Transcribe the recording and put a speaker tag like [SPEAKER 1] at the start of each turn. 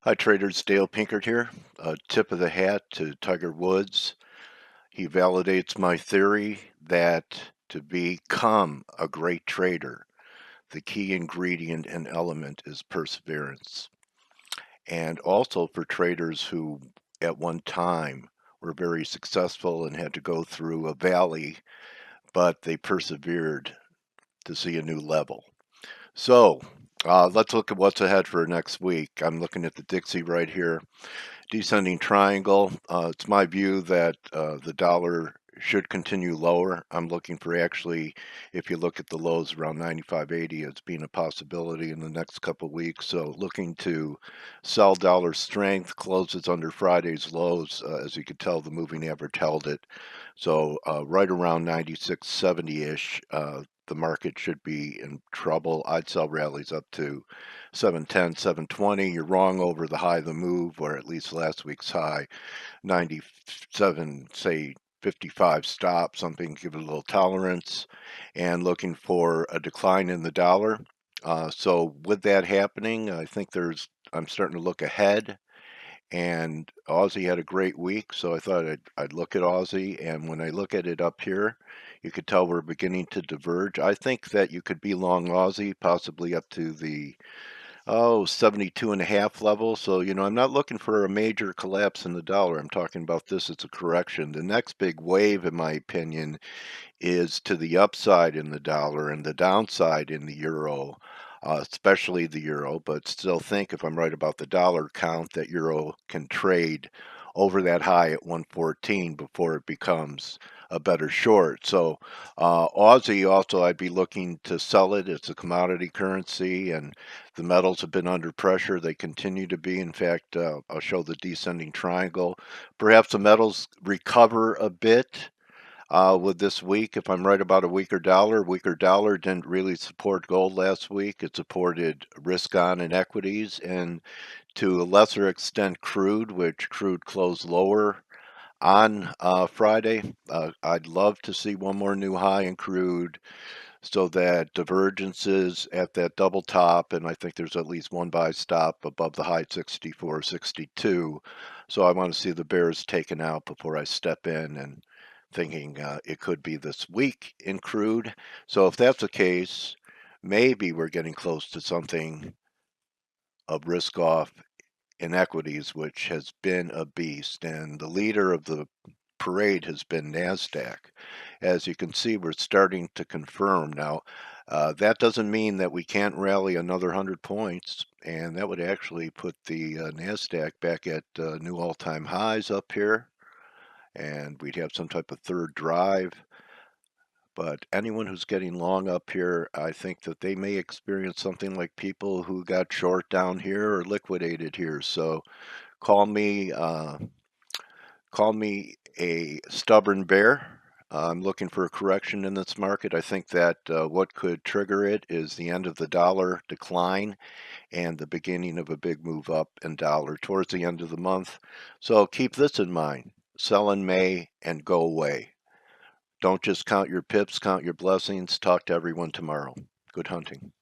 [SPEAKER 1] Hi traders, Dale Pinkert here. Tip of the hat to Tiger Woods. He validates my theory that to become a great trader, the key ingredient and element is perseverance. And also for traders who at one time were very successful and had to go through a valley, but they persevered to see a new level. So let's look at what's ahead for next week. I'm looking at the Dixie right here. Descending triangle. It's my view that the dollar should continue lower. I'm looking for actually, if you look at the lows around 95.80, it's being a possibility in the next couple of weeks. So looking to sell dollar strength, closes under Friday's lows. As you could tell, the moving average held it. So right around 96.70-ish, the market should be in trouble. I'd sell rallies up to 710, 720. You're wrong over the high of the move, or at least last week's high, 97, say 55 stop, something, give it a little tolerance, and looking for a decline in the dollar. So with that happening, I think I'm starting to look ahead. And Aussie had a great week, so I thought I'd look at Aussie. And when I look at it up here, you could tell we're beginning to diverge. I think that you could be long Aussie, possibly up to the 72 and a half level. So, I'm not looking for a major collapse in the dollar. I'm talking about this as a correction. The next big wave, in my opinion, is to the upside in the dollar and the downside in the euro, especially the euro. But still think, if I'm right about the dollar, count that euro can trade over that high at 114 before it becomes a better short. So Aussie also, I'd be looking to sell it. It's a commodity currency, and the metals have been under pressure. They continue to be. In fact, I'll show the descending triangle. Perhaps the metals recover a bit with this week. If I'm right about a weaker dollar didn't really support gold last week. It supported risk on and equities, and to a lesser extent crude, which crude closed lower on Friday. I'd love to see one more new high in crude so that divergences at that double top, and I think there's at least one buy stop above the high 64.62. So I want to see the bears taken out before I step in, and thinking it could be this week in crude. So if that's the case, maybe we're getting close to something of risk off in equities, which has been a beast. And the leader of the parade has been NASDAQ. As you can see, we're starting to confirm now. That doesn't mean that we can't rally another 100 points, and that would actually put the NASDAQ back at new all-time highs up here, and we'd have some type of third drive. But anyone who's getting long up here, I think that they may experience something like people who got short down here or liquidated here. So call me uh, call me a stubborn bear. I'm looking for a correction in this market. I think that what could trigger it is the end of the dollar decline and the beginning of a big move up in dollar towards the end of the month. So keep this in mind. Sell in May and go away. Don't just count your pips, count your blessings. Talk to everyone tomorrow. Good hunting.